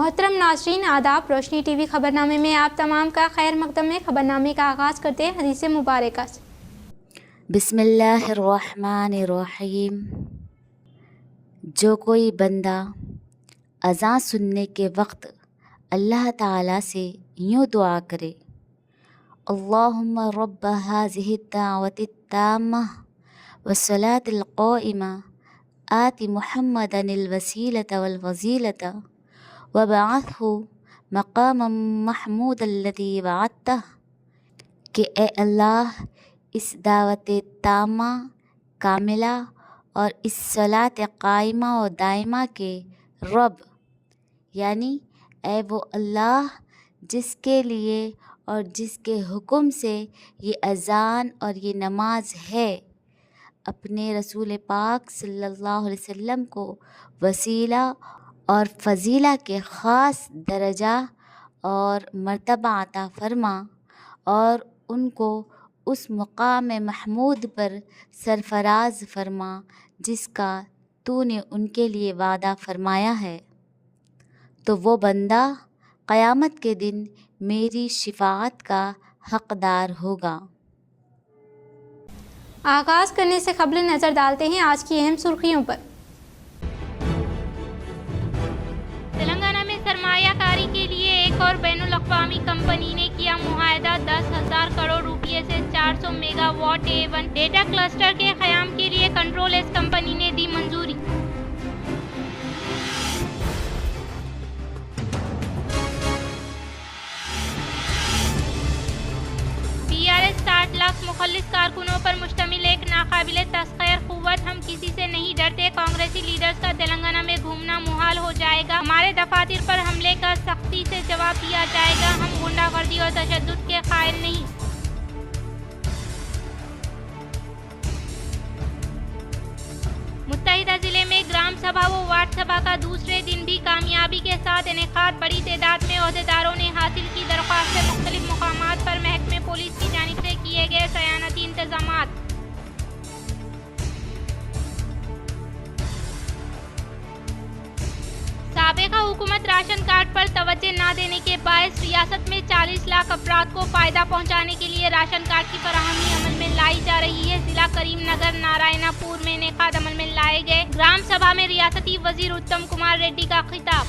मोहतरम नाज़रीन आदाब। रोशनी टीवी खबरनामे में आप तमाम का खैर मकदम में खबरनामे का आगाज़ करते हैं हदीस मुबारक से। बिस्मिल्लाहिर्रहमानिर्रहीम। जो कोई बंदा अज़ान सुनने के वक्त अल्लाह ताला से यूँ दुआ करे, अल्लाहुम्मा रब्ब हाज़िहि दावति ताम्मा वस्सलातिल क़ाइमा आति मुहम्मदनिल वसीलता वल फज़ीलता वबअथहु मक़ामम महमूदल्लज़ी वअदतह, कि ए अल्लाह इस दावत तामा कामिला और इस सलात कायमा और दायमा के रब, यानी ए वो अल्लाह जिसके लिए और जिसके हुक्म से ये अज़ान और ये नमाज है, अपने रसूल पाक सल्लल्लाहु अलैहि वसल्लम को वसीला और फ़ज़ीला के ख़ास दर्जा और मर्तबा अता फ़रमा और उनको उस मुक़ाम महमूद पर सरफ़राज़ फ़रमा जिसका तूने उनके लिए वादा फ़रमाया है। तो वो बंदा क़यामत के दिन मेरी शिफ़ाअत का हक़दार होगा। आगाज़ करने से क़ब्ल नज़र डालते हैं आज की अहम सुर्खियों पर। तेलंगाना में सरमायाकारी के लिए एक और बैनुल-अक़वामी कंपनी ने किया मुआहदा। 10,000 करोड़ रुपये से 400 मेगावाट A1 डेटा क्लस्टर के क़याम के लिए कंट्रोल एस कंपनी ने दी मंजूरी। BRS 60 लाख मुखल्लिस कारकुनों पर मुश्तमिल एक नाकाबिले तस्ख़ीर क़ुव्वत, हम किसी से नहीं डरते। कांग्रेसी लीडर्स का तेलंगाना में घूमना मुहाल हो जाएगा। हमारे दफातर पर हमले का सख्ती से जवाब दिया जाएगा। हम गुंडागर्दी और तशद्दुद के कायल नहीं। मुत्तहिदा जिले में ग्राम सभा व वार्ड सभा का दूसरे दिन भी कामयाबी के साथ इनेकाद। बड़ी तादाद में ओहदेदारों ने हासिल की दरख्वास्तें। मुख्तलिफ मुकामात पर महकमे पुलिस की जानिब से किए गए सयानती इंतजामात। साबिक़ा हुकूमत राशन कार्ड पर तवज्जो न देने के बायस रियासत में 40 लाख अफराद को फ़ायदा पहुँचाने के लिए राशन कार्ड की फराहमी अमल में लाई जा रही है। जिला करीमनगर नारायणापुर में इनेकाद अमल में लाए गए ग्राम सभा में रियासती वजीर उत्तम कुमार रेड्डी का खिताब।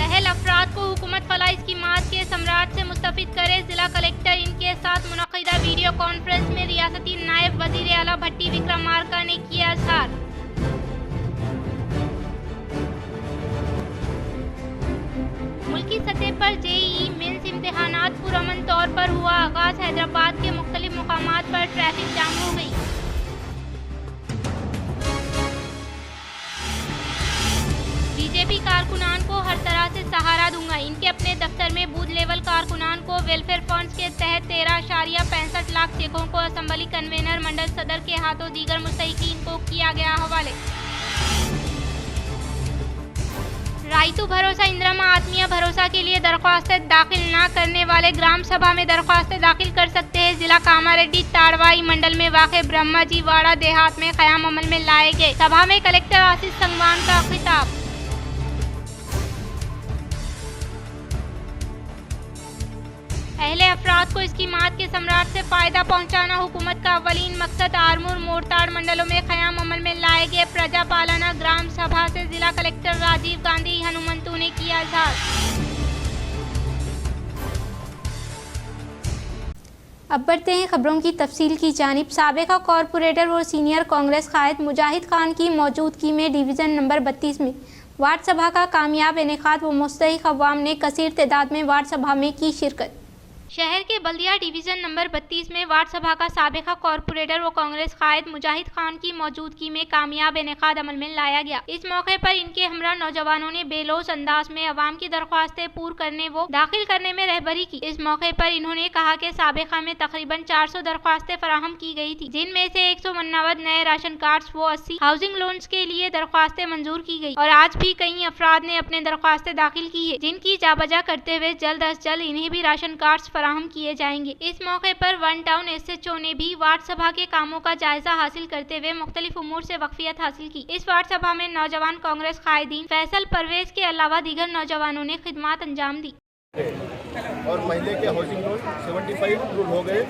अहल अफराद को हुकूमत फलाह स्कीमात के समराट से मुस्तफिद करे। जिला कलेक्टर इनके साथ मुनक़िदा वीडियो कॉन्फ्रेंस में रियासती नायब वजीर आला भट्टी विक्रमार्का ने किया इज़हार। मुल्की सतह पर JEE मेंस इम्तिहानात पुरअमन तौर पर हुआ आगाज़। हैदराबाद के मुख्तलिफ मुकामात पर ट्रैफिक जाम हो गई। बीजेपी कारकुनान को हर तरह से सहारा दूंगा। इनके अपने दफ्तर में बूथ लेवल कारकुनान को वेलफेयर फंड्स के तहत 13.65 लाख चेकों को असम्बली कन्वेनर मंडल सदर के हाथों दीगर मुस्तहिकीन को किया गया हवाले। राइतु भरोसा इंदिरा आत्मीय भरोसा के लिए दरख्वास्तें दाखिल न करने वाले ग्राम सभा में दरख्वास्तें दाखिल कर सकते हैं। जिला कामारेड्डी ताड़वाई मंडल में वाक़े ब्रह्माजी वाड़ा देहात में क़याम अमल में लाए गए। सभा में कलेक्टर आशीष संगवान का खिताब। अहले अफराद को स्कीमात के सम्राट से फ़ायदा पहुँचाना हुकूमत का अवलीन मकसद। आरमूर मोरताड़ मंडलों में क़याम अमल में लाए गए प्रजा पालना ग्राम सभा से जिला कलेक्टर राजीव गांधी हनुमंतु ने किया इज़हार। अब बढ़ते हैं खबरों की तफसील की जानिब। साबिक़ा कॉरपोरेटर और सीनियर कांग्रेस कायद मुजाहिद खान की मौजूदगी में डिवीज़न नंबर 32 में वार्ड सभा का कामयाब इनेकाद व मुस्तहिक़ अवाम ने कसीर तादाद में वार्ड सभा में की शिरकत। शहर के बल्दिया डिवीज़न नंबर 32 में वार्ड सभा का साबिक़ा कॉरपोरेटर व कांग्रेस कायद मुजाहिद खान की मौजूदगी में कामयाब इनेकाद अमल में लाया गया। इस मौके पर इनके हमरा नौजवानों ने बेलोस अंदाज में अवाम की दरख्वास्तें पूरी करने व दाखिल करने में रहबरी की। इस मौके पर इन्होंने कहा कि साबिक़ा में तकरीबन 400 दरख्वास्तें फराहम की गई थी, जिनमें से 159 नए राशन कार्ड व 80 हाउसिंग लोन्स के लिए दरख्वास्तें मंजूर की गई और आज भी कई अफराद ने अपने दरख्वास्तें दाखिल की है, जिनकी जाबजा करते हुए जल्द अज जल्द इन्हें भी राशन कार्ड फराहम किए जाएंगे। इस मौके पर वन टाउन SHO ने भी वार्ड सभा के कामों का जायजा हासिल करते हुए मुख्तलिफ उमूर से वक्फियत हासिल की। इस वार्ड सभा में नौजवान कांग्रेस कायदीन फैसल परवेज के अलावा दीगर नौजवानों ने खिदमत अंजाम दी। और महीने के हाउसिंग लोन 75 अप्रूव हो गए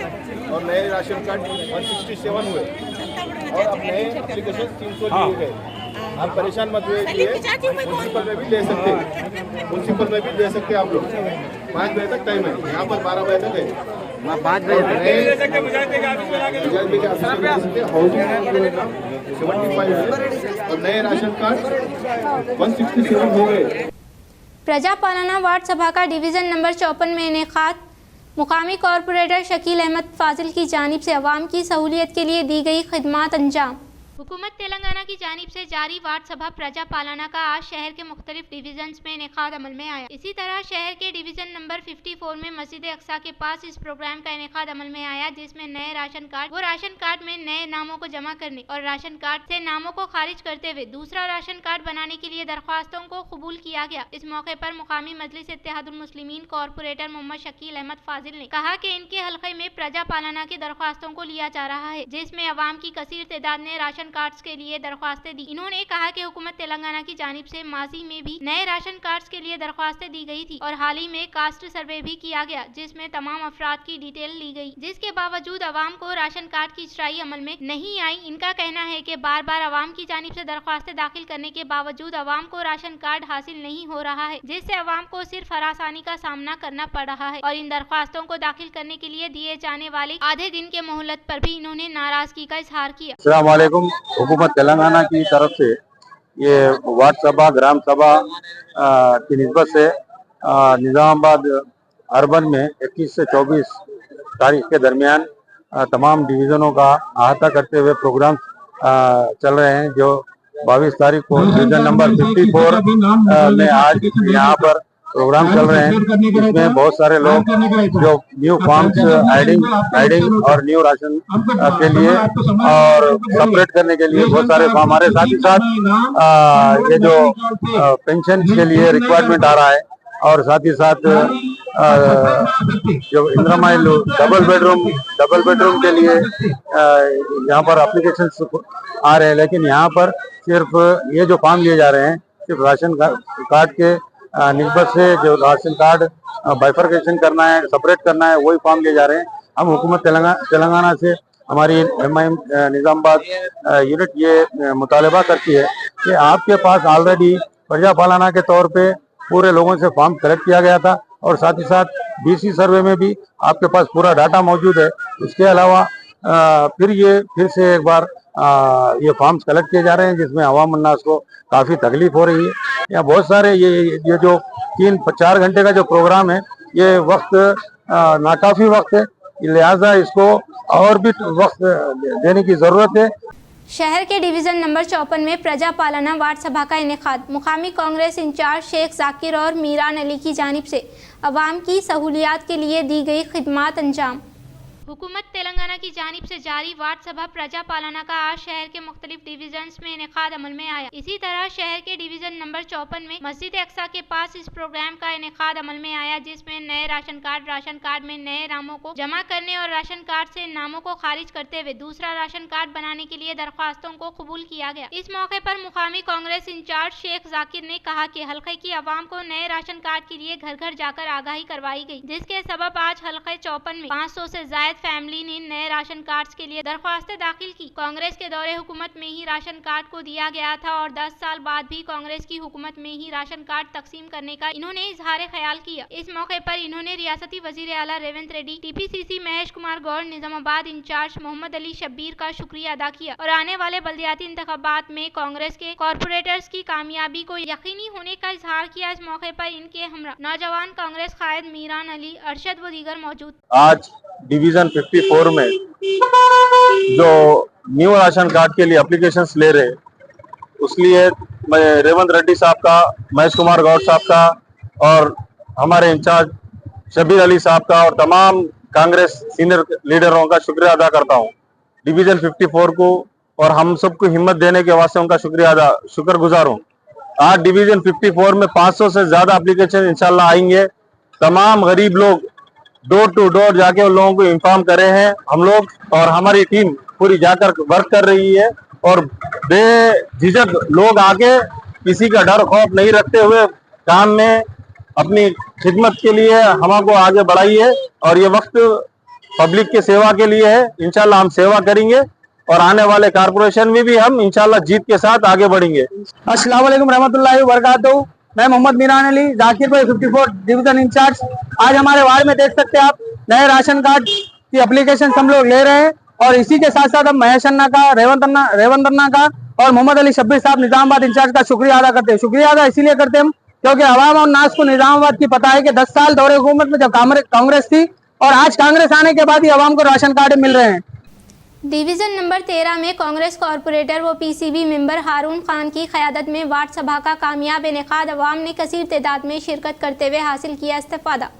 और नए राशन कार्ड 167 हुए और अब नए एप्लीकेशन 300 लिए गए। आप परेशान मत हुए, म्यूनसिपल में भी ले सकते हैं, म्यूनसिपल में भी ले सकते हैं आप लोग। 5 बजे तक टाइम है, यहाँ पर 12 बजे तक है। 5 बजे तक हाउसिंग 75 और नए राशन कार्ड 167 हो गए। प्रजा पालना वार्ड सभा का डिवीज़न नंबर 54 में इनेकाद मुकामी कॉरपोरेटर शकील अहमद फाजिल की जानिब से अवाम की सहूलियत के लिए दी गई खिदमत अंजाम। हुकूमत तेलंगाना की जानिब से जारी वार्ड सभा प्रजा पालना का आज शहर के मुख्तलिफ डिवीजन्स में इनेकाद अमल में आया। इसी तरह शहर के डिवीजन नंबर 54 में मस्जिद अक्सा के पास इस प्रोग्राम का इनेकाद अमल में आया, जिसमें नए राशन कार्ड व राशन कार्ड में नए नामों को जमा करने और राशन कार्ड से नामों को खारिज करते हुए दूसरा राशन कार्ड बनाने के लिए दरख्वास्तों को कबूल किया गया। इस मौके पर मुकामी मजलिस इत्तेहादुल मुस्लिमीन कॉरपोरेटर मोहम्मद शकील अहमद फाजिल ने कहा कि इनके हल्के में प्रजा पालना की दरख्वास्तों को लिया जा रहा है, जिसमें अवाम की कसीर तादाद ने राशन कार्ड्स के लिए दरख्वास्तें दी। इन्होंने कहा कि हुकूमत तेलंगाना की जानिब से माजी में भी नए राशन कार्ड्स के लिए दरख्वास्तें दी गई थी और हाल ही में कास्ट सर्वे भी किया गया, जिसमें तमाम अफराद की डिटेल ली गई, जिसके बावजूद अवाम को राशन कार्ड की इजराई अमल में नहीं आई। इनका कहना है कि बार बार अवाम की जानिब से दरख्वास्तें दाखिल करने के बावजूद अवाम को राशन कार्ड हासिल नहीं हो रहा है, जिससे अवाम को सिर्फ हरासानी का सामना करना पड़ रहा है और इन दरख्वास्तों को दाखिल करने के लिए दिए जाने वाले आधे दिन के मोहलत पर भी इन्होंने नाराजगी का इजहार किया। अस्सलाम वालेकुम। हुकूमत तेलंगाना की तरफ से ये वार्ड सभा ग्राम सभा की निस्बत से निज़ामाबाद अर्बन में 21 से 24 तारीख के दरमियान तमाम डिवीज़नों का अहाता करते हुए प्रोग्राम चल रहे हैं, जो 22 तारीख को डिवीज़न नंबर 54 में आज यहाँ पर प्रोग्राम चल रहे हैं। इसमें बहुत सारे लोग जो न्यू फॉर्म्स एडिंग और न्यू राशन के लिए और सेपरेट करने के लिए बहुत सारे फॉर्म, हमारे साथ ही साथ ये जो पेंशन के लिए रिक्वायरमेंट आ रहा है और साथ ही साथ जो इंदिरा माइल डबल बेडरूम के लिए यहाँ पर एप्लीकेशन आ रहे हैं, लेकिन यहाँ पर सिर्फ ये जो फॉर्म लिए जा रहे हैं सिर्फ राशन कार्ड के निस्बत से जो राशन कार्ड बाइफर्केशन करना है, सेपरेट करना है, वही फॉर्म लिए जा रहे हैं। हम हुकूमत तेलंगाना से हमारी MIM निज़ामाबाद यूनिट ये मुतालबा करती है कि आपके पास ऑलरेडी प्रजा पालना के तौर पे पूरे लोगों से फॉर्म कलेक्ट किया गया था और साथ ही साथ BC सर्वे में भी आपके पास पूरा डाटा मौजूद है। इसके अलावा फिर से एक बार ये फॉर्म्स कलेक्ट किए जा रहे हैं, जिसमें अवाम उन्नास को काफ़ी तकलीफ हो रही है। या बहुत सारे ये जो 3-4 घंटे का जो प्रोग्राम है, ये वक्त नाकाफी वक्त है, लिहाजा इसको और भी वक्त देने की ज़रूरत है। शहर के डिवीज़न नंबर 54 में प्रजा पालना वार्ड सभा का इनेकाद मुकामी कांग्रेस इंचार्ज शेख जाकिर और मीरान अली की जानिब से अवाम की सहूलियात के लिए दी गई खिदमत अंजाम। हुकूमत तेलंगाना की जानिब से जारी वार्ड सभा प्रजा पालना का आज शहर के मुख्तलिफ डिवीजन्स में इनेकाद अमल में आया। इसी तरह शहर के डिवीजन नंबर 54 में मस्जिद अक्सा के पास इस प्रोग्राम का इनेकाद अमल में आया, जिसमें नए राशन कार्ड में नए नामों को जमा करने और राशन कार्ड से नामों को खारिज करते हुए दूसरा राशन कार्ड बनाने के लिए दरख्वास्तों को कबूल किया गया। इस मौके पर मुकामी कांग्रेस इंचार्ज शेख जाकिर ने कहा कि हल्के की आवाम को नए राशन कार्ड के लिए घर घर जाकर आगाही करवाई गई, जिसके सबब आज हल्के 54 में 500 से ज्यादा फैमिली ने नए राशन कार्ड्स के लिए दरख्वास्तें दाखिल की। कांग्रेस के दौरे हुकूमत में ही राशन कार्ड को दिया गया था और 10 साल बाद भी कांग्रेस की हुकूमत में ही राशन कार्ड तकसीम करने का इन्होंने इजहार ख्याल किया। इस मौके पर इन्होंने रियासती वजीर आला रेवंत रेड्डी, TPCC महेश कुमार गौड़, निजामाबाद इंचार्ज मोहम्मद अली शब्बीर का शुक्रिया अदा किया और आने वाले बल्दियाती इंतखाबात में कांग्रेस के कॉरपोरेटर्स की कामयाबी को यकीनी होने का इजहार किया। इस मौके पर इनके हमरा नौजवान कांग्रेस कायद मीरान अली, अरशद व दीगर मौजूद। आज डिवीजन 54 में जो न्यू राशन कार्ड के लिए एप्लीकेशंस ले रहे, उसलिए मैं रेवंत रेड्डी साहब का, महेश कुमार गौड़ साहब का और हमारे इंचार्ज शब्बीर अली साहब का और तमाम कांग्रेस सीनियर लीडरों का शुक्रिया अदा करता हूं। डिवीजन 54 को और हम सबको हिम्मत देने के वास्ते उनका शुक्रगुजार हूं। आज डिवीजन 54 में 500 से ज्यादा एप्लीकेशन इंशाल्लाह आएंगे। तमाम गरीब लोग डोर टू डोर जाके उन लोगों को इन्फॉर्म करे हैं हम लोग, और हमारी टीम पूरी जाकर वर्क कर रही है। और बेझिझक लोग आके किसी का डर खौफ नहीं रखते हुए काम में अपनी खिदमत के लिए हमको आगे बढ़ाइए। और ये वक्त पब्लिक के सेवा के लिए है। इंशाल्लाह हम सेवा करेंगे और आने वाले कारपोरेशन में भी हम इंशाल्लाह जीत के साथ आगे बढ़ेंगे। अस्सलाम वालेकुम रहमतुल्लाहि व बरकातहू। मैं मोहम्मद मीरान अली, जाकिर भाई 54 डिवीजन इंचार्ज। आज हमारे वार्ड में देख सकते हैं आप, नए राशन कार्ड की एप्लीकेशन हम लोग ले रहे हैं। और इसी के साथ साथ हम महेश अन्ना का, रेवंत अन्ना का और मोहम्मद अली शब्बीर साहब निजामाबाद इंचार्ज का शुक्रिया अदा करते हैं। शुक्रिया अदा इसीलिए करते हैं हम क्योंकि अवाम और नास को निजामाबाद की पता है कि 10 साल दौरे हुकूमत में जब कांग्रेस थी और आज कांग्रेस आने के बाद ही अवाम को राशन कार्ड मिल रहे हैं। डिवीज़न नंबर 13 में कांग्रेस कॉरपोरेटर व पीसीबी मेंबर हारून खान की क़यादत में वार्ड सभा का कामयाब इनेकाद अवाम ने कसीर तादाद में शिरकत करते हुए हासिल किया इस्तिफादा।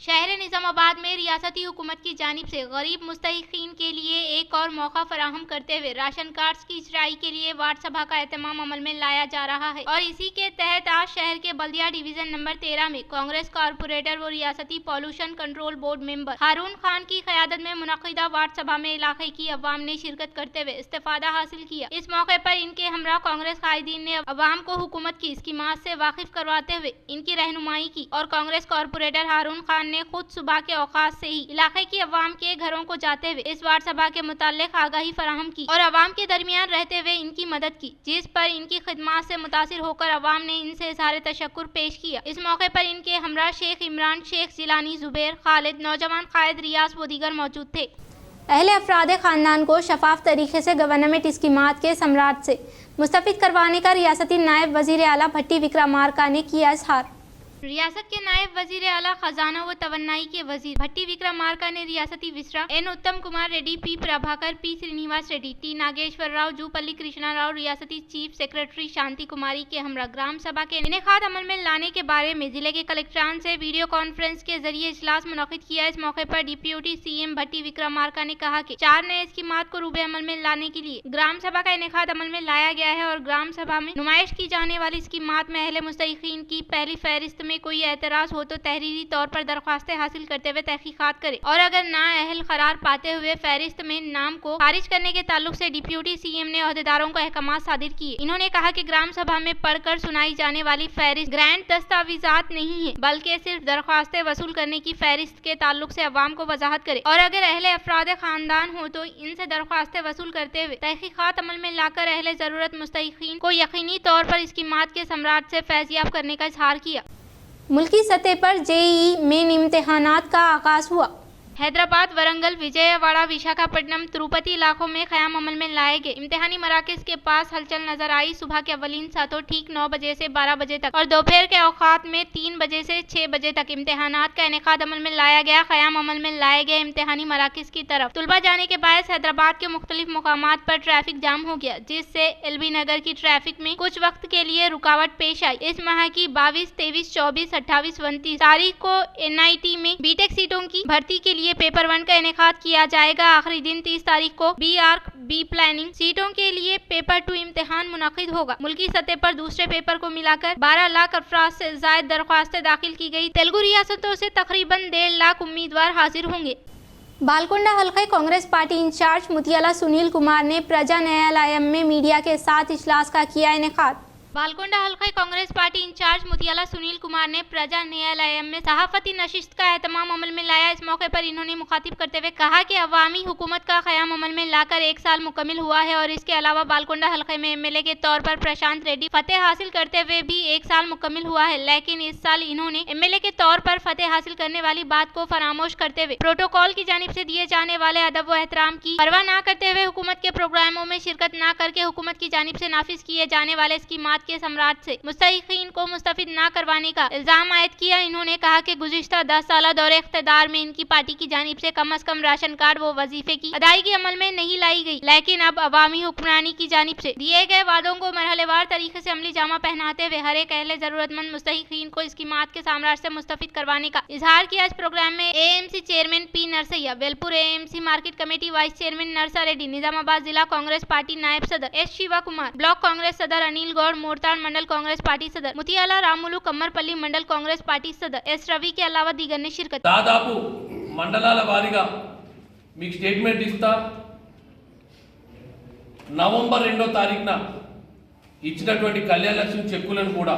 शहर निजामाबाद में रियासती हुकूमत की जानिब से गरीब मुस्तहिकीन के लिए एक और मौका फराहम करते हुए राशन कार्ड्स की इजराई के लिए वार्ड सभा का एहतमाम अमल में लाया जा रहा है। और इसी के तहत आज शहर के बल्दिया डिवीजन नंबर 13 में कांग्रेस कॉरपोरेटर व रियासती पॉल्यूशन कंट्रोल बोर्ड मेंबर हारून खान की क़यादत में मुनक़िदा वार्ड सभा में इलाके की अवाम ने शिरकत करते हुए इस्तिफादा हासिल किया। इस मौके पर इनके हमरा कांग्रेस कायदीन ने अवाम को हुकूमत की स्कीमात से वाकिफ करवाते हुए इनकी रहनुमाई की और कांग्रेस कॉरपोरेटर हारून खान ने खुद सुबह के औकात से ही इलाके की अवाम के घरों को जाते हुए इस वार्ड सभा के मुताल्लिक आगाही फराहम की और अवाम के दरमियान रहते हुए इनकी मदद की, जिस पर इनकी खिदमात से मुतासिर होकर अवाम ने इनसे इज़हार तशक्कुर पेश किया। इस मौके पर इनके हमरा शेख इमरान, शेख जिलानी, जुबैर, खालिद, नौजवान कायद रियाज व दीगर मौजूद थे। अहले अफराद ख़ानदान को शफाफ तरीके से गवर्नमेंट स्कीमात के समरात से मुस्तफ़िद करवाने का रियासती नायब वज़ीर आला भट्टी विक्रमार्का ने किया इज़हार। रियासत के नायब वजीर आला खजाना व तवन्नाई के वजीर भट्टी विक्रमार्का ने रियासती विसरा N Uttam Kumar Reddy, P Prabhakar, P Srinivas Reddy, T Nageswara Rao, Jupally Krishna Rao, रियासती चीफ सेक्रेटरी शांति कुमारी के हमरा ग्राम सभा के इनेकाद अमल में लाने के बारे में जिले के कलेक्टरान से वीडियो कॉन्फ्रेंस के जरिए इजलास मुनक़िद किया। इस मौके पर डिप्यूटी सीएम भट्टी विक्रमार्का ने कहा कि 4 नए स्कीमात को रूबे अमल में लाने के लिए ग्राम सभा का इनेकाद अमल में लाया गया है और ग्राम सभा में नुमाइश की जाने वाली स्कीमात में अहले मुस्तहिकीन की पहली फहरिस्त में कोई एतराज हो तो तहरीरी तौर पर दरख्वास्तें हासिल करते हुए तहकीकात करे और अगर ना अहल करार पाते हुए फहरिस्त में नाम को खारिज करने के ताल्लुक से डिप्यूटी सीएम ने अहदेदारों को अहकाम सादिर किए। इन्होंने कहा कि ग्राम सभा में पढ़कर सुनाई जाने वाली फहरिस्त ग्रैंड दस्तावेजात नहीं है बल्कि सिर्फ दरख्वास्तें वसूल करने की फहरिस्त के ताल्लुक से अवाम को वजाहत करे और अगर अहले अफराद खानदान हो तो इनसे दरख्वास्तें वसूल करते हुए तहकीकात अमल में लाकर अहले ज़रूरत मुस्तहिकीन को यकीनी तौर पर स्कीमात के सम्राट से फैज़याब करने का इजहार किया। मुल्की सतह पर जेईई मेन इम्तिहानात का आगाज हुआ। हैदराबाद, वरंगल, विजयवाड़ा, विशाखापट्टनम, तिरुपति इलाकों में क़याम अमल में लाए गए इम्तिहानी मराकज़ के पास हलचल नजर आई। सुबह के अवलीन सातों ठीक 9 बजे से 12 बजे तक और दोपहर के औकात में 3 बजे से 6 बजे तक इम्तिहानात का इनेकाद अमल में लाया गया। क़याम अमल में लाए गए इम्तिहानी मराकज़ की तरफ तुलबा जाने के बायस हैदराबाद के मुख्तलिफ मुकामात पर ट्रैफिक जाम हो गया, जिससे एलबी नगर की ट्रैफिक में कुछ वक्त के लिए रुकावट पेश आई। इस माह की 22, 23, 24, 28, 29 तारीख को NIT में बीटेक सीटों की भर्ती के लिए पेपर 1 का इनेकाद किया जाएगा। आखिरी दिन 30 तारीख को बी आर्क, बी प्लानिंग सीटों के लिए पेपर 2 इम्तिहान मुनक़िद होगा। मुल्की सतह पर दूसरे पेपर को मिलाकर 12 लाख अफराद से ज़ायद दरख्वास्तें दाखिल की गई। तेलुगु रियासतों से तकरीबन 1.5 लाख उम्मीदवार हाजिर होंगे। बालकुंडा हल्के कांग्रेस पार्टी इंचार्ज मुतियाला सुनील कुमार ने प्रजा न्यायालय में मीडिया के साथ इजलास का किया इनेकाद। बालकुंडा हल्के कांग्रेस पार्टी इंचार्ज मुतियाला सुनील कुमार ने प्रजा न्यायालय में सहाफती नशिस्त का एहतमाम अमल में लाया। इस मौके पर इन्होंने मुखातिब करते हुए कहा कि अवामी हुकूमत का क़याम अमल में लाकर 1 साल मुकम्मिल हुआ है और इसके अलावा बालकुंडा हल्के में MLA के तौर पर प्रशांत रेड्डी फतेह हासिल करते हुए भी 1 साल मुकम्मिल हुआ है, लेकिन इस साल इन्होंने MLA के तौर पर फतेह हासिल करने वाली बात को फरामोश करते हुए प्रोटोकॉल की जानिब से दिए जाने वाले अदब व एहतराम की परवाह न करते हुए हुकूमत के प्रोग्रामों में शिरकत न करके हुकूमत की जानिब से नाफिज किए जाने वाले स्कीमात के सम्राट से मुस्तहिकीन को मुस्तफिद न करवाने का इल्जाम आयद किया। इन्होंने कहा कि गुज़िश्ता 10 साल दौरे इख्तिदार में इनकी पार्टी की जानिब से कम अज कम राशन कार्ड व वजीफे की अदायगी अमल में नहीं लाई गई, लेकिन अब अवामी हुक्मरानी की जानिब से दिए गए वादों को मरहलेवार तरीके से अमली जामा पहनाते हुए हर एक अहले जरूरतमंद मुस्तहिकीन को स्कीमात के साम्राज्य से मुस्तफिद करवाने का इजहार किया। इस प्रोग्राम में AMC chairman P Narsaiah, Velpur AMC market committee vice chairman Narsa Reddy, Nizamabad जिला कांग्रेस पार्टी नायब सदर S शिवा कुमार, ब्लॉक कांग्रेस सदर अनिल गौड़, मोरतान मंडल कांग्रेस पार्टी सदर मुतियाला रामुलू, कम्मरपल्ली मंडल कांग्रेस पार्टी सदर S रवि के अलावा दीगर ने शिरकत। दादापू మండలాల వారీగా మీకు స్టేట్మెంట్ ఇస్తా. నవంబర్ 2వ తారీఖున ఇచ్చినటువంటి కళ్యాణ లక్ష్మి చెక్కులను కూడా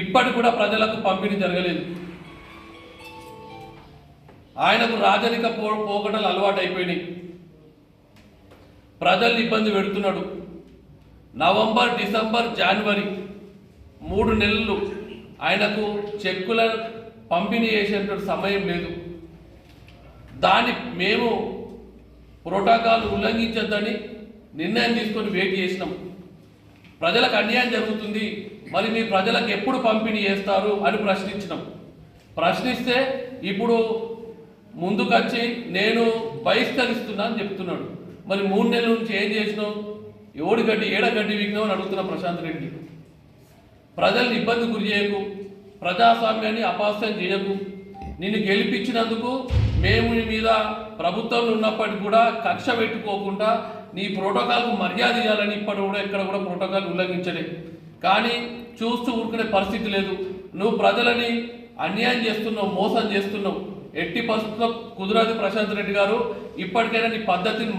ఇప్పటికి కూడా ప్రజలకు పంపిణీ జరగలేదు. ఆయనకు రాజరిక పోకటలు అలవాటు అయిపోయినాయి. ప్రజల్ని ఇబ్బంది పెడుతున్నాడు. నవంబర్, డిసెంబర్, జనవరి 3 నెలలు ఆయనకు చెక్కుల పంపిణీ చేసేటువంటి సమయం లేదు. దాన్ని మేము ప్రోటోకాల్ ఉల్లంఘించద్దని నిర్ణయం తీసుకొని వెయిట్ చేసినాం. ప్రజలకు అన్యాయం జరుగుతుంది, మరి మీ ప్రజలకు ఎప్పుడు పంపిణీ చేస్తారు అని ప్రశ్నించినాం. ప్రశ్నిస్తే ఇప్పుడు ముందుకొచ్చి నేను బహిష్కరిస్తున్నా అని చెప్తున్నాడు. మరి 3 నెలల నుంచి ఏం చేసినావు, ఏడగడ్డి వీగినావు అని అడుగుతున్నా ప్రశాంత్ రెడ్డి. ప్రజల్ని ఇబ్బంది గురి చేయకు, ప్రజాస్వామ్యాన్ని అపహాస్యం చేయకు. నిన్ను గెలిపించినందుకు మేము నీ మీద ప్రభుత్వంలో ఉన్నప్పటికీ కూడా కక్ష పెట్టుకోకుండా నీ ప్రోటోకాల్కు మర్యాద ఇవ్వాలని ఇప్పటి కూడా ఎక్కడ కూడా ప్రోటోకాల్ ఉల్లంఘించలే. కానీ చూస్తూ ఊరుకునే పరిస్థితి లేదు. నువ్వు ప్రజలని అన్యాయం చేస్తున్నావు, మోసం చేస్తున్నావు. ఎట్టి పరిస్థితుల్లో కుదరదు ప్రశాంత్ రెడ్డి గారు. ఇప్పటికైనా నీ పద్ధతిని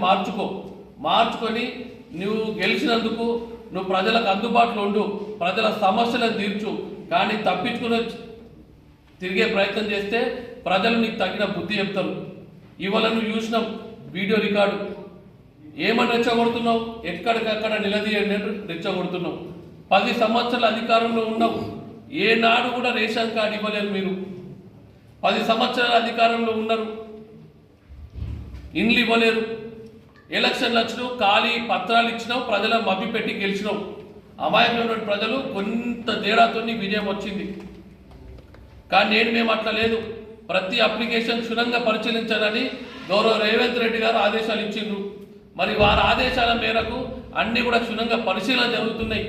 మార్చుకొని నువ్వు గెలిచినందుకు నువ్వు ప్రజలకు అందుబాటులో ఉండు, ప్రజల సమస్యలను తీర్చు. కానీ తప్పించుకుని తిరిగే ప్రయత్నం చేస్తే ప్రజలు నీకు తగిన బుద్ధి చెప్తారు. ఇవాళ నువ్వు చూసిన వీడియో రికార్డు ఏమని రెచ్చగొడుతున్నావు, ఎక్కడికక్కడ నిలదీయండి రెచ్చగొడుతున్నావు. 10 సంవత్సరాల అధికారంలో ఉన్నావు, ఏనాడు కూడా రేషన్ కార్డు ఇవ్వలేదు మీరు. 10 సంవత్సరాల అధికారంలో ఉన్నారు, ఇండ్లు ఇవ్వలేరు. ఎలక్షన్లు వచ్చినావు, ఖాళీ పత్రాలు ఇచ్చినావు, ప్రజల మభ్య పెట్టి గెలిచినావు. అమాయకమైన ప్రజలు కొంత తేడాతో విజయం వచ్చింది. కానీ మేము అట్లా లేదు. ప్రతి అప్లికేషన్ క్షుణ్ణంగా పరిశీలించాలని గౌరవ రేవంత్ రెడ్డి గారు ఆదేశాలు ఇచ్చిండ్రు. మరి వారి ఆదేశాల మేరకు అన్నీ కూడా క్షుణ్ణంగా పరిశీలన జరుగుతున్నాయి.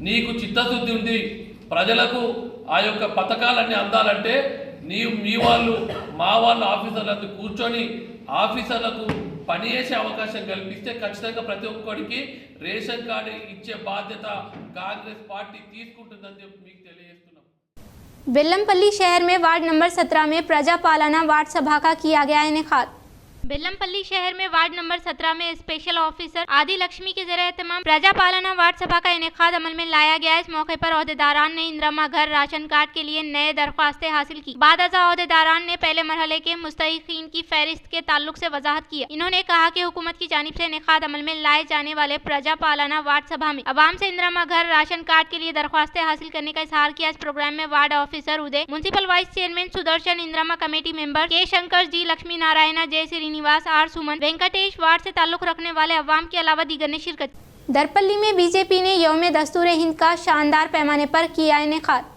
నీకు చిత్తశుద్ధి ఉంది, ప్రజలకు ఆ యొక్క పథకాలన్నీ అందాలంటే మీ వాళ్ళు మా వాళ్ళు ఆఫీసర్లంతా కూర్చొని ఆఫీసర్లకు పని చేసే అవకాశం కల్పిస్తే ఖచ్చితంగా ప్రతి ఒక్కరికి రేషన్ కార్డు ఇచ్చే బాధ్యత కాంగ్రెస్ పార్టీ తీసుకుంటుందని చెప్పి మీకు తెలియజేస్తున్నాం. बेल्लमपल्ली शहर में वार्ड नंबर 17 में प्रजा पालना वार्ड सभा का किया गया इनेकाद। बेल्लमपल्ली शहर में वार्ड नंबर 17 में स्पेशल ऑफिसर आदि लक्ष्मी के ज़रिए तमाम प्रजा पालना वार्ड सभा का इनेकाद अमल में लाया गया। इस मौके पर ओहदेदारान ने इंदिरा घर राशन कार्ड के लिए नए दरख्वास्तें हासिल की। बाद अज़ा ओहदेदारान ने पहले मरहले के मुस्तहिकीन की फहरिस्त के ताल्लुक से वजाहत किया। इन्होंने कहा कि हुकूमत की जानिब से इनेकाद अमल में लाए जाने वाले प्रजा पालना वार्ड सभा में अवाम से इंदिरा घर राशन कार्ड के लिए दरख्वास्तें हासिल करने का इजहार किया। इस प्रोग्राम में ward officer Uday, municipal vice chairman Sudarshan, Indira committee member K Shankar ji, Lakshmi Narayan, Jai Srinivas, R Suman, Venkatesh, ward से ताल्लुक रखने वाले अवाम के अलावा दीगर ने शिरकत। दरपल्ली में बीजेपी ने यौम दस्तूर हिंद का शानदार पैमाने पर किया इनेकाद।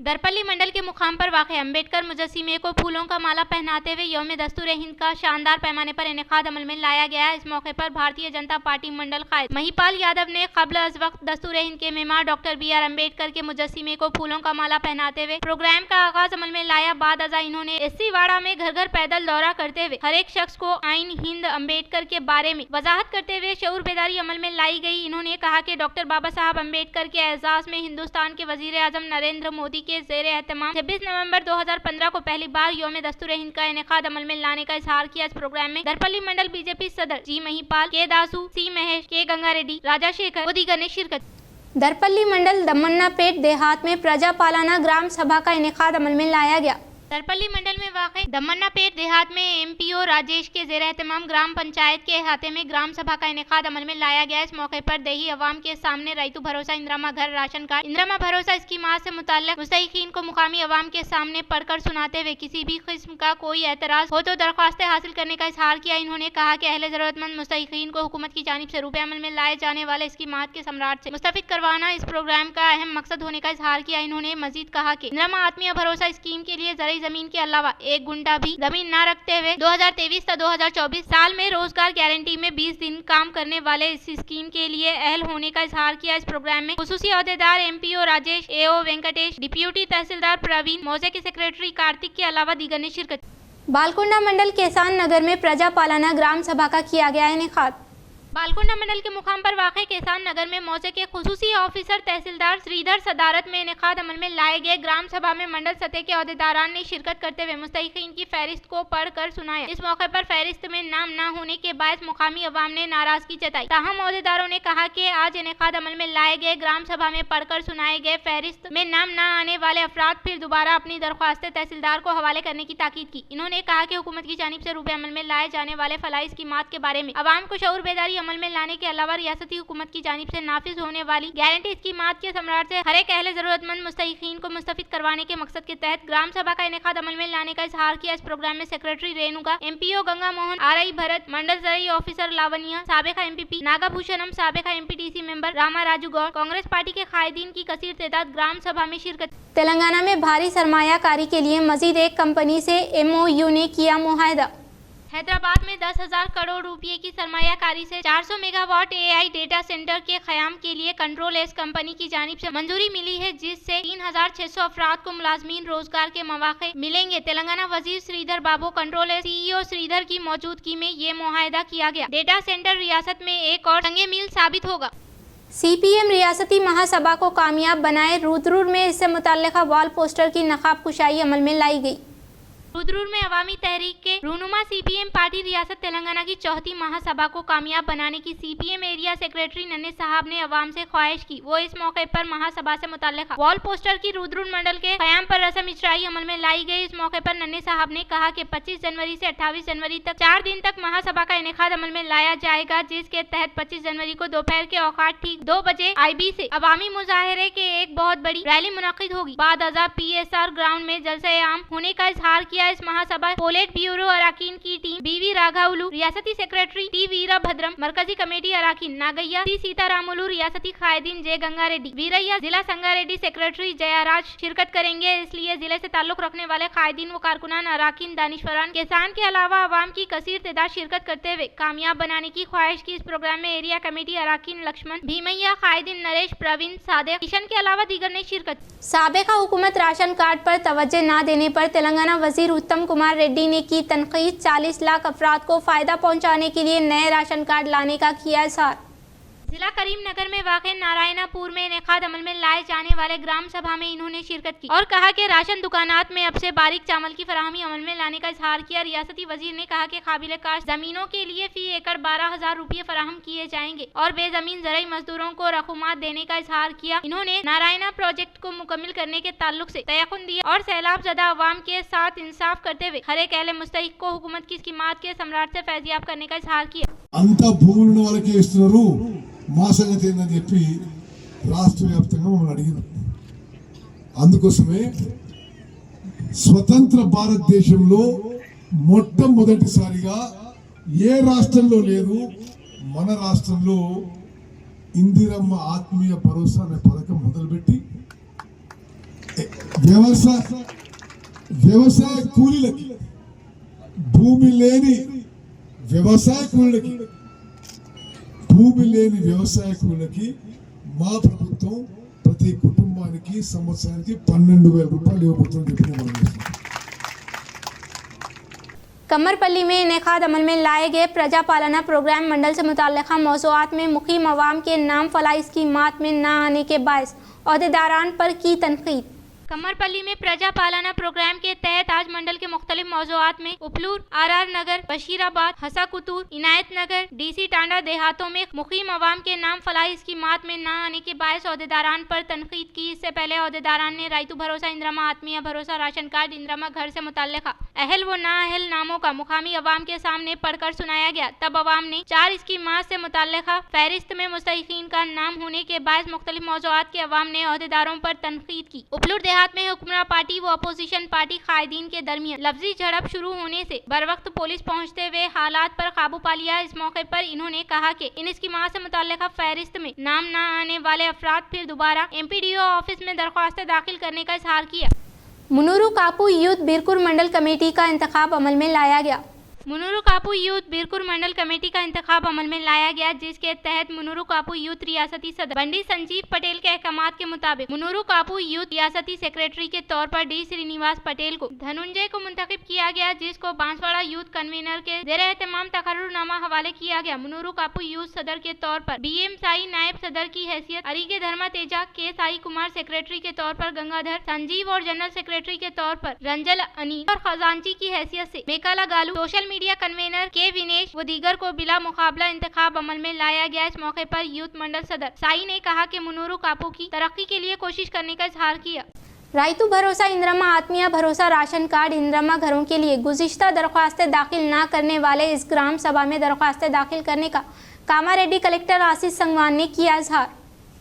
दरपल्ली मंडल के मुकाम पर वाक़े अम्बेडकर मुजस्सिमे को फूलों का माला पहनाते हुए यौम दस्तूर हिंद का शानदार पैमाने पर इनेकाद अमल में लाया गया। इस मौके पर भारतीय जनता पार्टी मंडल कायद महिपाल यादव ने क़ब्ल अज़ वक्त दस्तूर हिंद के मेमार डॉक्टर BR अम्बेडकर के मुजस्सिमे को फूलों का माला पहनाते हुए प्रोग्राम का आगाज अमल में लाया। बाद अज़ा इन्होंने SC वाड़ा में घर घर पैदल दौरा करते हुए हर एक शख्स को आइन हिंद अम्बेडकर के बारे में वजाहत करते हुए शऊर बेदारी अमल में लाई गई। इन्होंने कहा कि डॉक्टर बाबा साहब अम्बेडकर के एजाज़ में हिंदुस्तान के वज़ीर आज़म नरेंद्र मोदी के ज़ेर एहतमाम 26 नवंबर 2015 को पहली बार यौम दस्तूर हिंद का इनेकाद अमल में लाने का इजहार किया। इस प्रोग्राम में दरपल्ली मंडल बीजेपी सदर जी महिपाल, के दासू, C महेश, के गंगारेड्डी, राजा शेखर व दीगर ने शिरकत। दरपल्ली मंडल दमन्नापेट देहात में प्रजा पालना ग्राम सभा का इनेकाद अमल में लाया गया। दरपल्ली मंडल में वाक़ दमन्नापेट देहात में MPO राजेश के ज़ेर एहतमाम ग्राम पंचायत के अहाते में ग्राम सभा का इनेकाद अमल में लाया गया। इस मौके पर देही अवाम के सामने रईतु भरोसा इंदिरा घर राशन कार्ड, इंदिरा भरोसा स्कीमात से मुताल्लिक़ मुस्तहिकीन को मुकामी अवाम के सामने पढ़कर सुनाते हुए किसी भी किस्म का कोई एतराज़ हो तो दरख्वास्तें हासिल करने का इजहार किया। इन्होंने कहा कि अहले ज़रूरतमंद मुस्तहिकीन को हुकूमत की जानिब से रुपये अमल में लाए जाने वाले स्कीमात के सम्राट से मुस्तफ़िद करवाना इस प्रोग्राम का अहम मकसद होने का इजहार किया। इन्होंने मजीद कहा कि इंदिरा आत्मीय भरोसा स्कीम के लिए ज़रूरी जमीन के अलावा एक गुंडा भी जमीन न रखते हुए 2023 से 2024 साल में रोजगार गारंटी में 20 दिन काम करने वाले इस स्कीम के लिए अहल होने का इजहार किया। इस प्रोग्राम में खुसूसी ओहदेदार MPO Rajesh, AO Venkatesh, deputy tehsildar Praveen, मौजे के सेक्रेटरी कार्तिक के अलावा दीगर ने शिरकत। बालकुंडा मंडल केसान नगर में प्रजा पालना ग्राम सभा का किया गया इनेकाद। बालकोंडा मंडल के मुकाम पर वाक़ किसान नगर में मौजे के खुसूसी ऑफिसर तहसीलदार श्रीधर सदारत में इनेकाद अमल में लाए गए ग्राम सभा में मंडल सतह के अहदेदारान ने शिरकत करते हुए मुस्तहिकीन की फहरिस्त को पढ़कर सुनाया। इस मौके पर फहरिस्त में नाम न होने के बायस मुकामी अवाम ने नाराजगी जताई। ताहम अहदेदारों ने कहा कि आज इनेकाद अमल में लाए गए ग्राम सभा में पढ़कर सुनाए गए फहरिस्त में नाम न आने वाले अफराद फिर दोबारा अपनी दरख्वास्तें तहसीलदार को हवाले करने की ताकीद की। इन्होंने कहा कि हुकूमत की जानिब से रूबे अमल में लाए जाने वाले फलाही स्कीमात के बारे में अवाम को शऊर बेदारी अमल में लाने के अलावा रियासती हुकूमत की जानिब से नाफिज होने वाली गारंटी स्कीमात के सम्राट से हर एक अहले जरूरतमंद मुस्तहिकीन को मुस्तफिद करवाने के मकसद के तहत ग्राम सभा का इनेकाद अमल में लाने का इजहार किया। इस प्रोग्राम में secretary Renuka, MPO Ganga Mohan, RI Bharat, mandal जरिए ऑफिसर लावनिया, साबिका MPP नागाभूषणम, साबिका MPDC member Rama Raju Goud, Congress party के कायदीन की कसीर तादाद ग्राम सभा में शिरकत। तेलंगाना में भारी सरमायाकारी के लिए मजीद एक कंपनी से MOU ने किया मुआहदा। हैदराबाद में 10,000 करोड़ रुपए की सरमायाकारी से 400 मेगावाट AI डेटा सेंटर के क़याम के लिए कंट्रोल एस कंपनी की जानिब से मंजूरी मिली है, जिससे 3,600 अफराद को मुलाजमीन रोजगार के मौके मिलेंगे। तेलंगाना वजीर श्रीधर बाबू, कंट्रोल एस CEO श्रीधर की मौजूदगी में ये मुआहदा किया गया। डेटा सेंटर रियासत में एक और संगे मील साबित होगा। CPM रियासती महासभा को कामयाब बनाए। रुद्रुर में इससे मुताल्लिका वॉल पोस्टर की नकाब कुशाई अमल में लाई गई। रुद्रुर में अवामी तहरीक के रूनुमा CPM पार्टी रियासत तेलंगाना की चौथी महासभा को कामयाब बनाने की CPM एरिया सेक्रेटरी नन्हे साहब ने अवाम से ख्वाहिश की। वो इस मौके पर महासभा से मुताल्लिका वॉल पोस्टर की रुद्रुर मंडल के क़याम पर रस्म इजराई अमल में लाई गई। इस मौके पर नन्हे साहब ने कहा कि 25 जनवरी से 28 जनवरी तक 4 दिन तक महासभा का इनेकाद अमल में लाया जाएगा, जिसके तहत 25 जनवरी को दोपहर के औकात ठीक 2 बजे IB से अवामी मुजाहरे के एक बहुत बड़ी रैली मुनक्किद होगी। बाद अज़ा PSR ग्राउंड में जलसे आम होने का इजहार किया। इस महासभा पोलिट ब्यूरो अराकीन की टीम BV राघाउलू, रियासती सेक्रेटरी T वीरभद्रम, मरकजी कमेटी अराकीन नागैया C सीतारामुलू, रियासती कायदीन J गंगा रेड्डी, वीरैया, जिला संगारेड्डी सेक्रेटरी जयाराज शिरकत करेंगे। इसलिए जिले से ताल्लुक रखने वाले कायदीन व कारकुनान, अराकीन, दानिशवरान, किसान के अलावा अवाम की कसीर तादाद शिरकत करते हुए कामयाब बनाने की ख्वाहिश की। इस प्रोग्राम में एरिया कमेटी अराकीन लक्ष्मण, भीमैया, कायदीन नरेश, प्रवीण, सादिक, किशन के अलावा दीगर ने शिरकत। साबिका हुकूमत राशन कार्ड पर तवज्जो न देने पर तेलंगाना वजीर उत्तम कुमार रेड्डी ने की तनकीद। 40 लाख अफराद को फायदा पहुंचाने के लिए नए राशन कार्ड लाने का किया इजहार। जिला करीमनगर में वाक़ नारायणापुर में इनेकाद अमल में लाए जाने वाले ग्राम सभा में इन्होंने शिरकत की और कहा कि राशन दुकानात में अब से बारीक चावल की फराहमी अमल में लाने का इजहार किया। रियासती वजीर ने कहा कि काबिल काश्त जमीनों के लिए फी एकड़ 12,000 रुपये फराहम किए जाएंगे और बेजमीन ज़राई मजदूरों को रकूमात देने का इजहार किया। इन्होंने नारायणा प्रोजेक्ट को मुकम्मल करने के ताल्लुक से तयकुन दिया और सैलाब ज़दा अवाम के साथ इंसाफ करते हुए हर एक अहले मुस्तहिक को हुकूमत की स्कीमात के सम्राट से फैजियाब करने का इजहार किया। మా సంగతి ఏందని చెప్పి రాష్ట్ర వ్యాప్తంగా మమ్మల్ని అడిగినాం. అందుకోసమే స్వతంత్ర భారతదేశంలో మొట్టమొదటిసారిగా ఏ రాష్ట్రంలో లేదు మన రాష్ట్రంలో ఇందిరమ్మ ఆత్మీయ భరోసా అనే పథకం మొదలుపెట్టి వ్యవసాయ కూలీలకి, భూమి లేని వ్యవసాయ కూలీలకి, భూమి లేని వ్యవసాయకులకి మా ప్రభుత్వం ప్రతి కుటుంబానికి సంవత్సరానికి 12,000 రూపాయలు ఇవ్వబోతుందని చెప్పి कमरपल्ली में इनेकाद अमल में लाए गए प्रजा पालना प्रोग्राम मंडल से मुताल्लिका मौज़ूआत में मुकीम अवाम के नाम फलाही स्कीमात में न आने के बायस अहदेदारान पर की तनकीद। कमरपल्ली में प्रजा पालना प्रोग्राम के तहत आज मंडल के मुख्तलिफ मौज़ूआत में उपलूर, RR नगर, बशीराबाद, हसाकुतूर, इनायत नगर, DC टांडा देहातों में मुकीम अवाम के नाम फलाही स्कीमात में न आने के बायस अहदेदारान पर तनकीद की। इससे पहले अहदेदारान ने रायतू भरोसा, इंदिरमा आत्मीय भरोसा, राशन कार्ड, इंदिरमा घर से मुताल्लिका अहल व नाअहल नामों का मुकामी अवाम के सामने पढ़कर सुनाया गया। तब अवाम ने 4 स्कीमात से मुताल्लिका फहरिस्त में मुस्तहिकीन का नाम होने के बायस मुख्तलिफ मौज़ूआत के अवाम ने अहदेदारों पर तनकीद की। उपलूर देहात में हुक्मरान पार्टी व अपोजिशन पार्टी कायदीन के दरमियान लफ्जी झड़प शुरू होने से बरवक्त पुलिस पहुंचते हुए हालात पर काबू पा लिया। इस मौके पर इन्होंने कहा कि इन स्कीमात से मुताल्लिका फहरिस्त में नाम न आने वाले अफराद फिर दोबारा MPDO ऑफिस में दरख्वास्तें दाखिल करने का इजहार किया। मुनूरू कापू यूथ बिरकुर मंडल कमेटी का इंतखाब अमल में लाया गया। मुनुरु कापू यूथ बिरकुर मंडल कमेटी का इंतखाब अमल में लाया गया, जिसके तहत मुनुरु कापू यूथ रियासती सदर बंडी संजीव पटेल के अहकामात के मुताबिक मुनुरु कापू यूथ रियासती सेक्रेटरी के तौर पर डी श्रीनिवास पटेल को धनुंजय को मुंतखब किया गया, जिसको बांसवाड़ा यूथ कन्वीनर के ज़ेरे एहतमाम तकर्रुरनामा हवाले किया गया। मुनुरु कापू यूथ सदर के तौर पर BM साई नायब सदर की हैसियत, अरीगे धर्मा तेजा के साई कुमार सेक्रेटरी के तौर पर गंगाधर संजीव और जनरल सेक्रेटरी के तौर पर रंजल अनी और खजांची की हैसियत से मेकाला गालू, सोशल मीडिया कन्वीनर के विनेश व दीगर को बिला मुकाबला इंतखाब अमल में लाया गया। इस मौके पर यूथ मंडल सदर साई ने कहा कि मुनुरु कापू की तरक्की के लिए कोशिश करने का इजहार किया। रायतु भरोसा इंद्रमा आत्मीय भरोसा राशन कार्ड इंद्रमा घरों के लिए गुज़िश्ता दरख्वास्तें दाखिल न करने वाले इस ग्राम सभा में दरख्वास्तें दाखिल करने का कामारेड्डी कलेक्टर आशीष संगवान ने किया इजहार।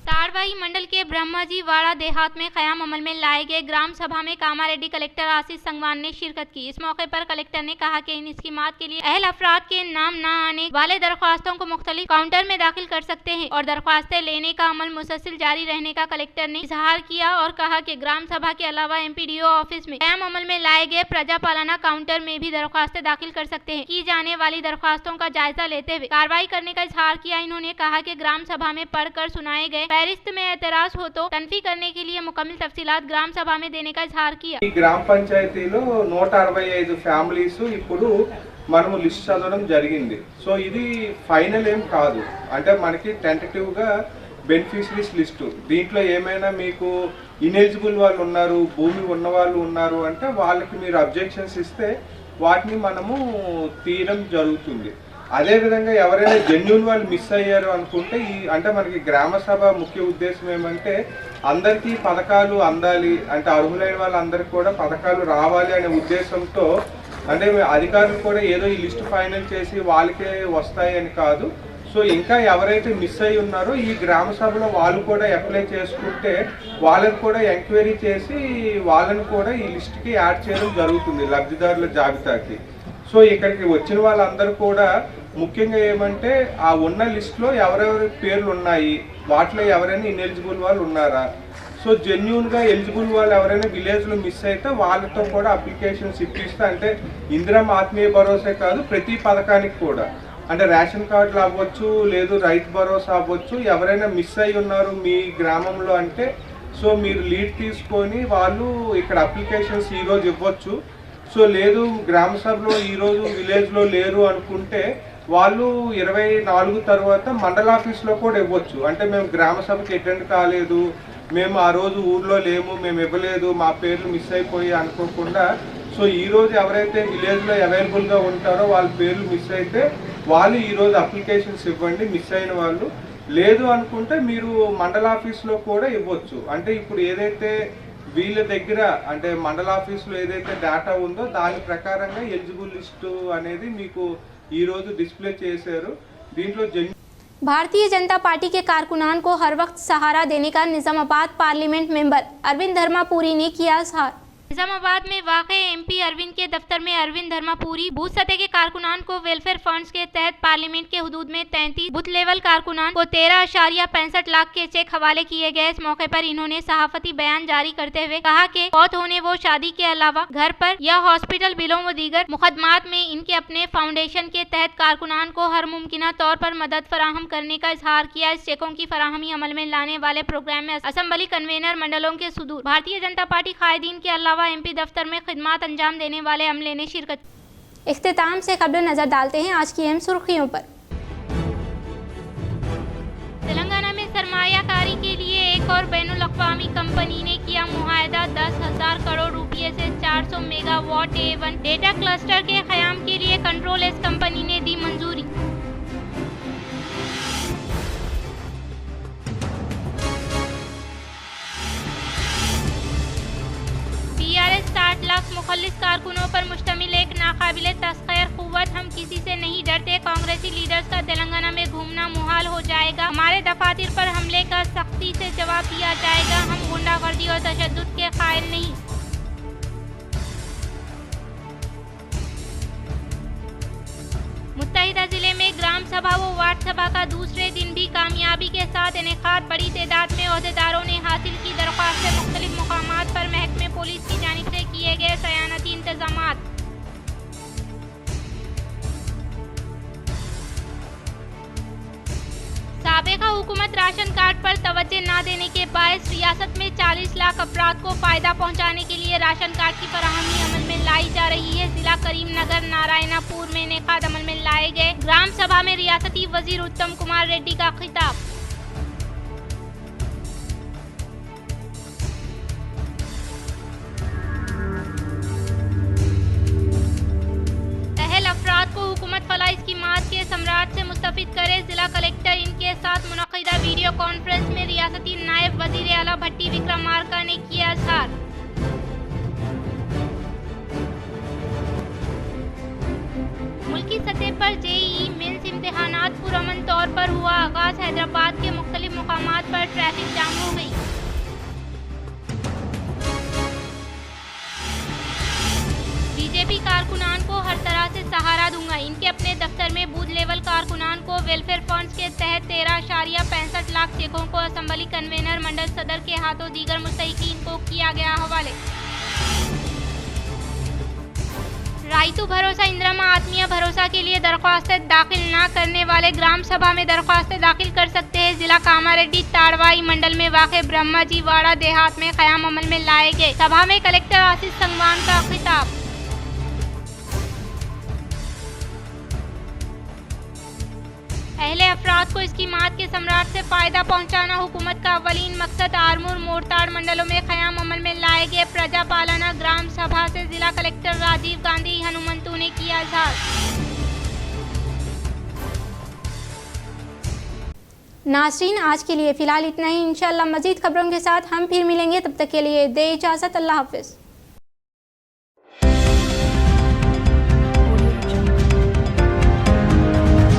तारवाही मंडल के ब्रह्माजी वाड़ा देहात में क़याम अमल में लाए गए ग्राम सभा में कामारेड्डी कलेक्टर आशीष संगवान ने शिरकत की। इस मौके पर कलेक्टर ने कहा कि इन स्कीमात के लिए अहल अफराद के नाम न आने वाले दरख्वास्तों को मुख्तलिफ काउंटर में दाखिल कर सकते हैं और दरख्वास्तें लेने का अमल मुसलसिल जारी रहने का कलेक्टर ने इजहार किया और कहा कि ग्राम सभा के अलावा MPDO ऑफिस में क़याम अमल में लाए गए प्रजा पालना काउंटर में भी दरख्वास्तें दाखिल कर सकते हैं। की जाने वाली दरख्वास्तों का जायजा लेते हुए कार्रवाई करने का इजहार किया। इन्होंने कहा कि ग्राम सभा में पढ़कर सुनाए गए फहरिस्त में एतराज हो तो तनफी करने के लिए मुकम्मल तफसीलात ग्राम सभा में देने का इजहार किया। ఈ గ్రామ పంచాయతీలో 165 ఫ్యామిలీస్ ఇప్పుడు మనము లిస్ట్ చదవడం జరిగింది. సో ఇది ఫైనల్ ఏం కాదు, అంటే మనకి టెంటేటివ్ గా బెనిఫిషరీస్ లిస్టు. దీంట్లో ఏమైనా మీకు ఇనెలిజిబుల్ వాళ్ళు ఉన్నారు, భూమి ఉన్న వాళ్ళు ఉన్నారు అంటే వాళ్ళకి మీరు అబ్జెక్షన్స్ ఇస్తే వాటిని మనము తీయడం జరుగుతుంది. అదేవిధంగా ఎవరైనా జెన్యూన్ వాళ్ళు మిస్ అయ్యారు అనుకుంటే అంటే మనకి గ్రామ సభ ముఖ్య ఉద్దేశం ఏమంటే అందరికీ పథకాలు అందాలి, అంటే అర్హులైన వాళ్ళందరికీ కూడా పథకాలు రావాలి అనే ఉద్దేశంతో, అంటే అధికారులు కూడా ఏదో ఈ లిస్ట్ ఫైనల్ చేసి వాళ్ళకే వస్తాయి అని కాదు. సో ఇంకా ఎవరైతే మిస్ అయి ఉన్నారో ఈ గ్రామ సభలో వాళ్ళు కూడా అప్లై చేసుకుంటే వాళ్ళని కూడా ఎంక్వైరీ చేసి వాళ్ళని కూడా ఈ లిస్ట్కి యాడ్ చేయడం జరుగుతుంది లబ్ధిదారుల జాబితాకి. సో ఇక్కడికి వచ్చిన వాళ్ళందరూ కూడా ముఖ్యంగా ఏమంటే ఆ ఉన్న లిస్ట్లో ఎవరెవరి పేర్లు ఉన్నాయి, వాటిలో ఎవరైనా ఇన్ఎలిజిబుల్ వాళ్ళు ఉన్నారా, సో జెన్యూన్గా ఎలిజిబుల్ వాళ్ళు ఎవరైనా విలేజ్లో మిస్ అయితే వాళ్ళతో కూడా అప్లికేషన్స్ ఇప్పిస్తే, అంటే ఇందిరమ్మ ఆత్మీయ భరోసా కాదు ప్రతి పథకానికి కూడా, అంటే రేషన్ కార్డులు అవ్వచ్చు, లేదు రైతు భరోసా అవ్వచ్చు, ఎవరైనా మిస్ అయి ఉన్నారు మీ గ్రామంలో అంటే సో మీరు లీడ్ తీసుకొని వాళ్ళు ఇక్కడ అప్లికేషన్స్ ఈరోజు ఇవ్వచ్చు. సో లేదు గ్రామ సభలో ఈరోజు విలేజ్లో లేరు అనుకుంటే వాళ్ళు 24 తర్వాత మండల ఆఫీస్లో కూడా ఇవ్వచ్చు. అంటే మేము గ్రామ సభకి అటెండ్ కాలేదు, మేము ఆ రోజు ఊర్లో లేము, మేము ఇవ్వలేదు, మా పేర్లు మిస్ అయిపోయి అనుకోకుండా, సో ఈరోజు ఎవరైతే విలేజ్లో అవైలబుల్గా ఉంటారో వాళ్ళ పేర్లు మిస్ అయితే వాళ్ళు ఈరోజు అప్లికేషన్స్ ఇవ్వండి మిస్ అయిన వాళ్ళు. లేదు అనుకుంటే మీరు మండల ఆఫీస్లో కూడా ఇవ్వచ్చు. అంటే ఇప్పుడు ఏదైతే వీళ్ళ దగ్గర అంటే మండల ఆఫీస్లో ఏదైతే డేటా ఉందో దాని ప్రకారంగా ఎలిజిబుల్ లిస్టు అనేది మీకు ఈరోజు డిస్ప్లే చేశారు. దీంట్లో भारतीय जनता पार्टी के कारकुनान को हर वक्त सहारा देने का निजामाबाद पार्लियामेंट मेंबर अरविंद धर्मापुरी ने किया इजहार। निजामाबाद में वाक़े MP अरविंद के दफ्तर में अरविंद धर्मापुरी बूथ सतह के कारकुनान को वेलफेयर फंड्स के तहत पार्लियामेंट के हुदूद में 33 बूथ लेवल कारकुनान को 13.65 लाख के चेक हवाले किए गए। इस मौके पर इन्होंने सहाफती बयान जारी करते हुए कहा कि फौत होने वो शादी के अलावा घर पर या हॉस्पिटल बिलों व दीगर मुकदमात में इनके अपने फाउंडेशन के तहत कारकुनान को हर मुमकिन तौर पर मदद फराहम करने का इजहार किया। इस चेकों की फराहमी अमल में लाने वाले प्रोग्राम में असम्बली कन्वेनर मंडलों के सुदूर भारतीय जनता पार्टी कायदीन के अलावा MP दफ्तर में खिदमत अंजाम देने वाले अमले ने शिरकत। इख्तिताम से खबर नजर डालते हैं आज की अहम सुर्खियों पर। तेलंगाना में सरमायाकारी के लिए एक और बैनुल अक़वामी कंपनी ने किया मुआहदा। 10,000 करोड़ रुपये से 400 मेगावाट A1 डेटा क्लस्टर के क़याम के लिए कंट्रोल एस कंपनी ने दी मंजूरी। TRS 60 लाख मुखल्लिस कारकुनों पर मुश्तमिल एक नाकाबिले तस्खीर क़ुव्वत। हम किसी से नहीं डरते, कांग्रेसी लीडर्स का तेलंगाना में घूमना मुहाल हो जाएगा। हमारे दफातर पर हमले का सख्ती से जवाब दिया जाएगा। हम गुंडागर्दी और तशद्दुद के कायल नहीं। मुत्तहिदा जिले में ग्राम सभा व वार्ड सभा का दूसरे दिन भी कामयाबी के साथ इनेकाद। बड़ी तादाद में अहदेदारों ने हासिल की दरख्वास्त से मुख्तलिफ मुकामात पर महकमे पुलिस की जानिब से किए गए सयानती इंतजामात। राशन कार्ड पर तवज्जो न देने के बायस रियासत में 40 लाख अफराद को फायदा पहुंचाने के लिए राशन कार्ड की फराहमी अमल में लाई जा रही है। जिला करीमनगर नारायणापुर में इनेकाद अमल में लाए गए ग्राम सभा में रियासती वजीर उत्तम कुमार रेड्डी का खिताब। अफराद को हुकूमत फलाह स्कीमात के सम्राट से मुस्तफिद करे। जिला कलेक्टर इनके साथ मुनक़िदा वीडियो कॉन्फ्रेंस में रियासती नायब वजीर आला भट्टी विक्रमार्का ने किया इज़हार। मुल्की सतह पर जेईई मेंस इम्तिहानात पुरअमन तौर पर हुआ आगाज। हैदराबाद के मुख्तलिफ मुकामात पर ट्रैफिक जाम हो गई। बीजेपी कारकुनान को हर तरह से सहारा दूंगा। इनके अपने दफ्तर में बूथ लेवल कारकुनान को वेलफेयर फंड्स के तहत 13.65 लाख चेकों को असम्बली कन्वेनर मंडल सदर के हाथों दीगर मुस्तहिकीन को किया गया हवाले। राइतु भरोसा इंदिरम्मा आत्मीय भरोसा के लिए दरख्वास्तें दाखिल न करने वाले ग्राम सभा में दरख्वास्तें दाखिल कर सकते हैं। जिला कामारेड्डी ताड़वाई मंडल में वाक़े ब्रह्माजी वाड़ा देहात में क़याम अमल में लाए गए। सभा में कलेक्टर आशीष संगवान का खिताब। अहले अफराद को स्कीमात के सम्राट से फ़ायदा पहुंचाना हुकूमत का अवलीन मकसद। आरमूर मोरताड़ मंडलों में क़याम अमल में लाए गए प्रजा पालना ग्राम सभा से जिला कलेक्टर राजीव गांधी हनुमंतु ने किया इज़हार। नाज़रीन, आज के लिए फ़िलहाल इतना ही। इंशाअल्लाह मज़ीद खबरों के साथ हम फिर मिलेंगे। तब तक के लिए दे इजाज़त। अल्लाह हाफ़िज़।